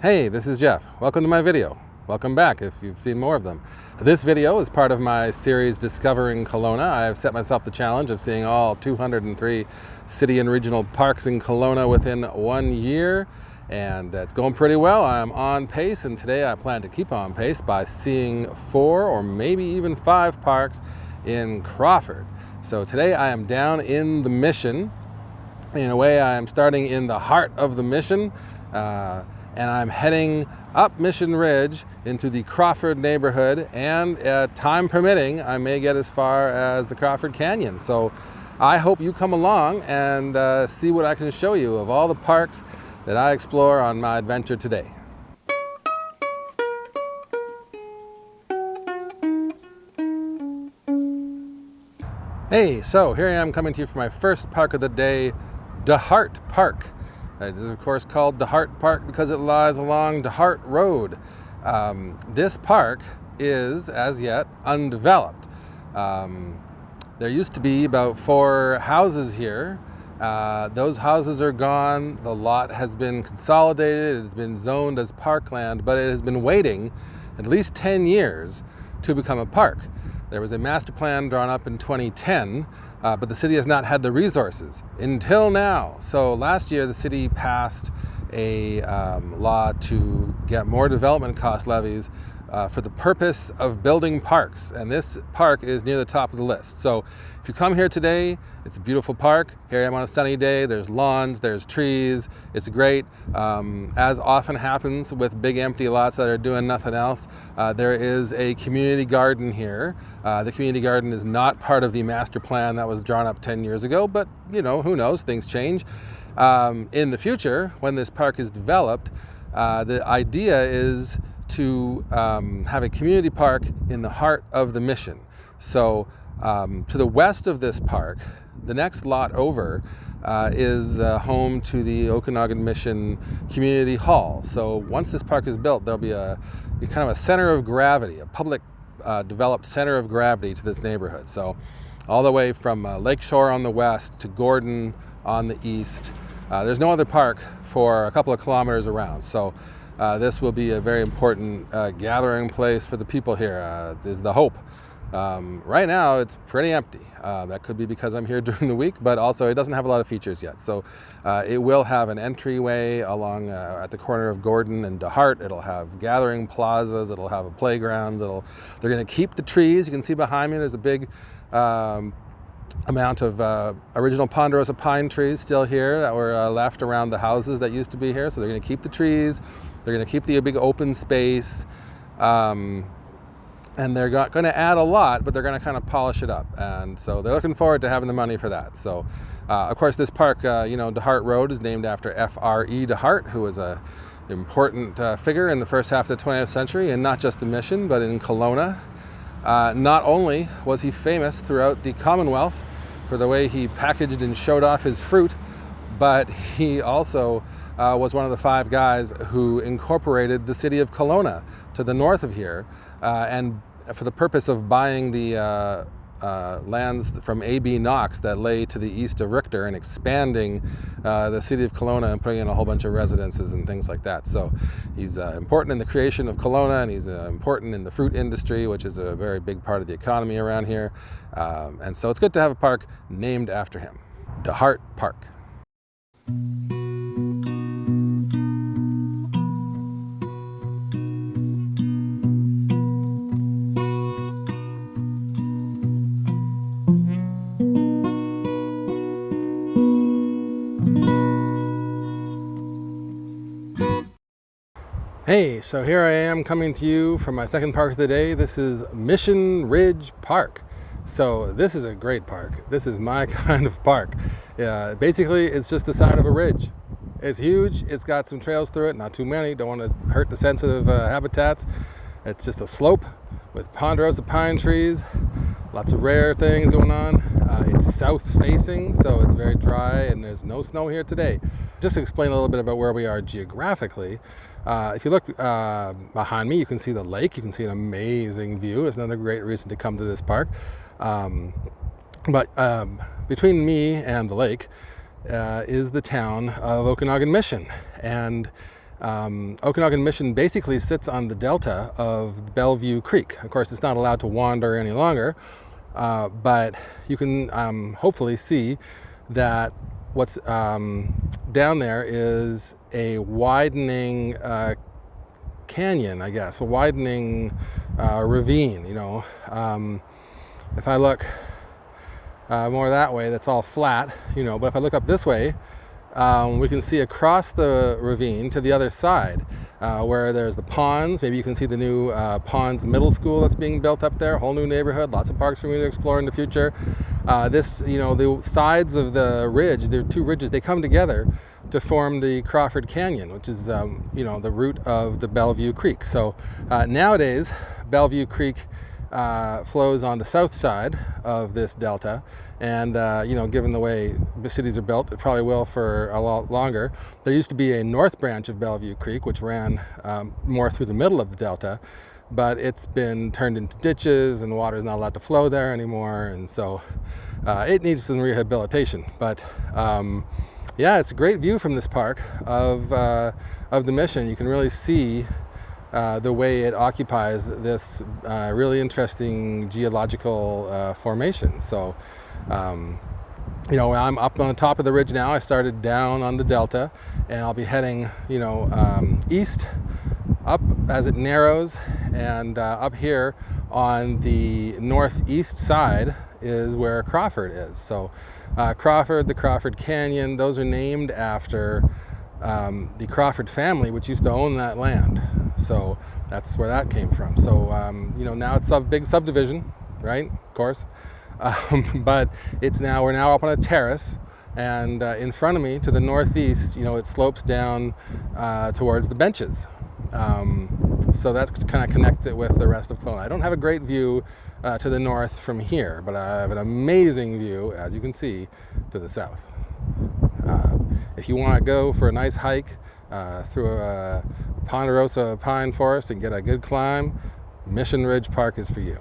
Hey, this is Jeff. Welcome to my video. Welcome back if you've seen more of them. This video is part of my series Discovering Kelowna. I've set myself the challenge of seeing all 203 city and regional parks in Kelowna within 1 year, and it's going pretty well. I'm on pace, and today I plan to keep on pace by seeing 4 or maybe even 5 parks in Crawford. So today I am down in the Mission. In a way, I am starting in the heart of the Mission, and I'm heading up Mission Ridge into the Crawford neighborhood, and time permitting, I may get as far as the Crawford Canyon. So I hope you come along and see what I can show you of all the parks that I explore on my adventure today. Hey, so here I am coming to you for my first park of the day, DeHart Park. It is of course called DeHart Park because it lies along DeHart Road. This park is as yet undeveloped. There used to be about 4 houses here. Those houses are gone. The lot has been consolidated. It has been zoned as parkland, but it has been waiting at least 10 years to become a park. There was a master plan drawn up in 2010, but the city has not had the resources until now. So last year the city passed a law to get more development cost levies for the purpose of building parks, and this park is near the top of the list. So if you come here today, it's a beautiful park. Here I am on a sunny day. There's lawns, there's trees. It's great. As often happens with big empty lots that are doing nothing else, there is a community garden here. The community garden is not part of the master plan that was drawn up 10 years ago, but you know, who knows, things change. In the future, when this park is developed, the idea is to have a community park in the heart of the Mission. So to the west of this park, the next lot over is home to the Okanagan Mission Community Hall. So once this park is built, there'll be a kind of a center of gravity, a public developed center of gravity to this neighborhood. So all the way from Lakeshore on the west to Gordon on the east. There's no other park for a couple of kilometers around. So this will be a very important gathering place for the people here, is the hope. Right now it's pretty empty. That could be because I'm here during the week, but also it doesn't have a lot of features yet. So it will have an entryway along at the corner of Gordon and DeHart. It'll have gathering plazas. It'll have a playground. They're going to keep the trees. You can see behind me there's a big amount of original ponderosa pine trees still here that were left around the houses that used to be here. So they're going to keep the trees. They're going to keep the big open space. And they're going to add a lot, but they're going to kind of polish it up. And so they're looking forward to having the money for that. So, of course, this park, DeHart Road is named after F.R.E. DeHart, who was an important figure in the first half of the 20th century, and not just the Mission, but in Kelowna. Not only was he famous throughout the Commonwealth for the way he packaged and showed off his fruit, but he also was one of the 5 guys who incorporated the city of Kelowna to the north of here, and for the purpose of buying the lands from A.B. Knox that lay to the east of Richter and expanding the city of Kelowna and putting in a whole bunch of residences and things like that. So he's important in the creation of Kelowna, and he's important in the fruit industry, which is a very big part of the economy around here. And so it's good to have a park named after him, DeHart Park. Hey, so here I am coming to you from my second park of the day. This is Mission Ridge Park. So this is a great park. This is my kind of park. Basically, it's just the side of a ridge. It's huge. It's got some trails through it, not too many. Don't want to hurt the sensitive habitats. It's just a slope with ponderosa pine trees. Lots of rare things going on. It's south facing, so it's very dry, and there's no snow here today. Just to explain a little bit about where we are geographically, if you look behind me, you can see the lake. You can see an amazing view. It's another great reason to come to this park. But between me and the lake is the town of Okanagan Mission. And Okanagan Mission basically sits on the delta of Bellevue Creek. Of course, it's not allowed to wander any longer, but you can hopefully see that what's down there is a widening canyon, I guess, a widening ravine, you know. If I look more that way, that's all flat, you know, but if I look up this way, we can see across the ravine to the other side where there's the ponds. Maybe you can see the new Ponds Middle School that's being built up there, a whole new neighborhood, lots of parks for me to explore in the future. This, you know, the sides of the ridge, there are two ridges, they come together to form the Crawford Canyon, which is, you know, the root of the Bellevue Creek. So nowadays, Bellevue Creek flows on the south side of this delta, and you know, given the way the cities are built, it probably will for a lot longer. There used to be a north branch of Bellevue Creek which ran more through the middle of the delta, but it's been turned into ditches and water is not allowed to flow there anymore, and so it needs some rehabilitation. But yeah, it's a great view from this park of the Mission. You can really see the way it occupies this really interesting geological formation. So, you know, I'm up on the top of the ridge now. I started down on the delta, and I'll be heading, you know, east, up as it narrows, and up here on the northeast side is where Crawford is. So, Crawford, the Crawford Canyon, those are named after the Crawford family, which used to own that land. So that's where that came from. So, you know, now it's a big subdivision, right? Of course. But we're now up on a terrace, and in front of me to the northeast, you know, it slopes down towards the benches. So that kind of connects it with the rest of Kelowna. I don't have a great view to the north from here, but I have an amazing view, as you can see, to the south. If you want to go for a nice hike through a ponderosa pine forest and get a good climb, Redridge Park is for you.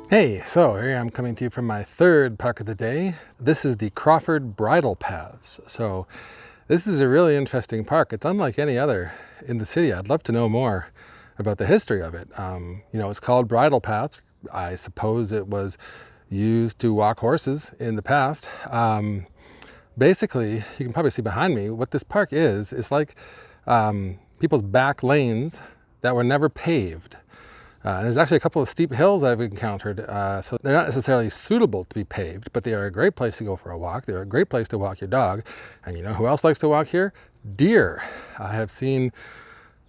Hey, so here I'm coming to you from my third park of the day. This is the Crawford Bridle Paths. So this is a really interesting park. It's unlike any other in the city. I'd love to know more about the history of it. You know, it's called Bridle Paths. I suppose it was used to walk horses in the past. Basically, you can probably see behind me, what this park is, it's like people's back lanes that were never paved. There's actually a couple of steep hills I've encountered, so they're not necessarily suitable to be paved, but they are a great place to go for a walk. They're a great place to walk your dog. And you know who else likes to walk here? Deer. I have seen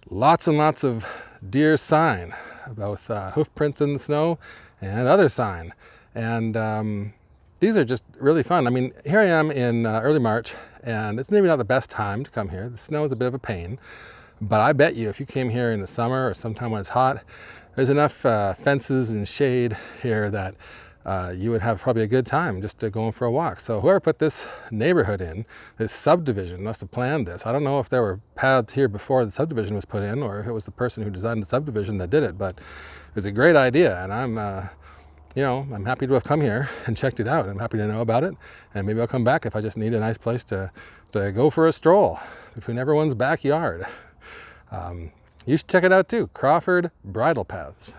lots and lots of deer sign, both hoof prints in the snow and other sign. And these are just really fun. I mean, here I am in early March, and it's maybe not the best time to come here. The snow is a bit of a pain, but I bet you if you came here in the summer or sometime when it's hot, there's enough fences and shade here that you would have probably a good time just going for a walk. So whoever put this neighborhood in, this subdivision, must have planned this. I don't know if there were paths here before the subdivision was put in, or if it was the person who designed the subdivision that did it, but it was a great idea, and I'm you know, I'm happy to have come here and checked it out. I'm happy to know about it, and maybe I'll come back if I just need a nice place to go for a stroll in everyone's backyard. You should check it out too, Crawford Bridle Paths.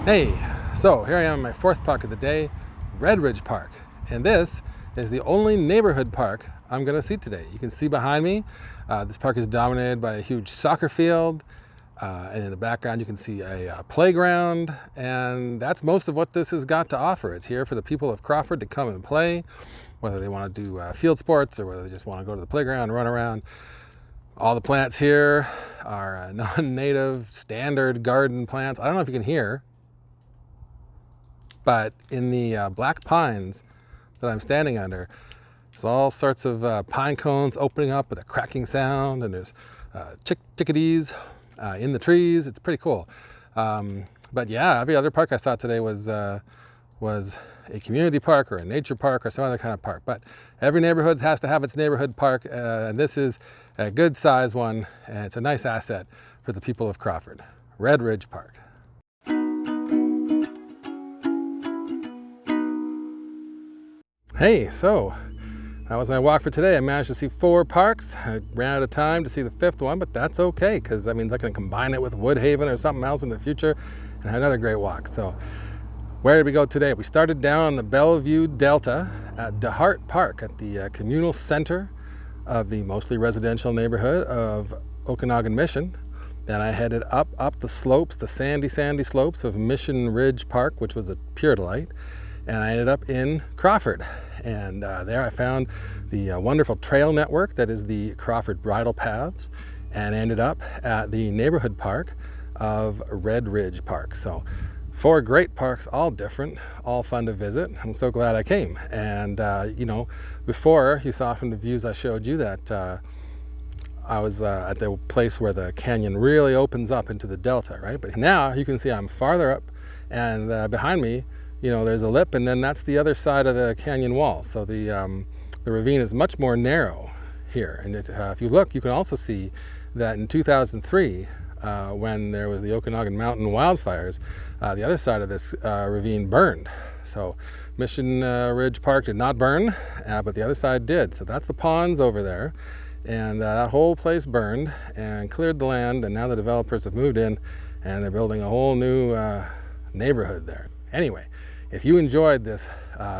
Hey, so here I am in my fourth park of the day, Redridge Park. And this is the only neighborhood park I'm gonna see today. You can see behind me, this park is dominated by a huge soccer field. And in the background, you can see a playground, and that's most of what this has got to offer. It's here for the people of Crawford to come and play, whether they want to do field sports or whether they just want to go to the playground and run around. All the plants here are non-native, standard garden plants. I don't know if you can hear, but in the black pines that I'm standing under, There's all sorts of pine cones opening up with a cracking sound, and there's chickadees in the trees. It's pretty cool. But yeah, every other park I saw today was a community park or a nature park or some other kind of park. But every neighborhood has to have its neighborhood park, and this is a good size one, and it's a nice asset for the people of Crawford. Redridge Park. Hey, so that was my walk for today. I managed to see 4 parks. I ran out of time to see the 5th one, but that's okay, because that means I can combine it with Woodhaven or something else in the future and have another great walk. So where did we go today? We started down on the Bellevue Delta at DeHart Park, at the communal center of the mostly residential neighborhood of Okanagan Mission. Then I headed up the slopes, the sandy slopes of Mission Ridge Park, which was a pure delight. And I ended up in Crawford. And there I found the wonderful trail network that is the Crawford Bridle Paths, and ended up at the neighborhood park of Redridge Park. So 4 great parks, all different, all fun to visit. I'm so glad I came. And you know, before you saw from the views I showed you that I was at the place where the canyon really opens up into the delta, right? But now you can see I'm farther up, and behind me, you know, there's a lip, and then that's the other side of the canyon wall. So the ravine is much more narrow here. And if you look, you can also see that in 2003, when there was the Okanagan Mountain wildfires, the other side of this ravine burned. So Mission Ridge Park did not burn, but the other side did. So that's the ponds over there. And that whole place burned and cleared the land, and now the developers have moved in and they're building a whole new neighborhood there. Anyway, if you enjoyed this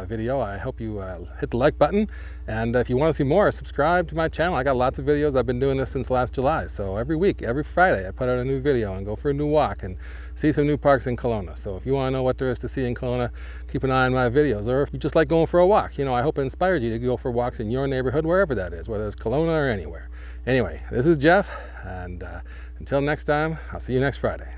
video, I hope you hit the like button, and if you want to see more, subscribe to my channel. I got lots of videos. I've been doing this since last July, so every week, every Friday, I put out a new video and go for a new walk and see some new parks in Kelowna. So if you want to know what there is to see in Kelowna, keep an eye on my videos. Or if you just like going for a walk, you know, I hope it inspired you to go for walks in your neighborhood, wherever that is, whether it's Kelowna or anywhere. Anyway, this is Jeff, and until next time, I'll see you next Friday.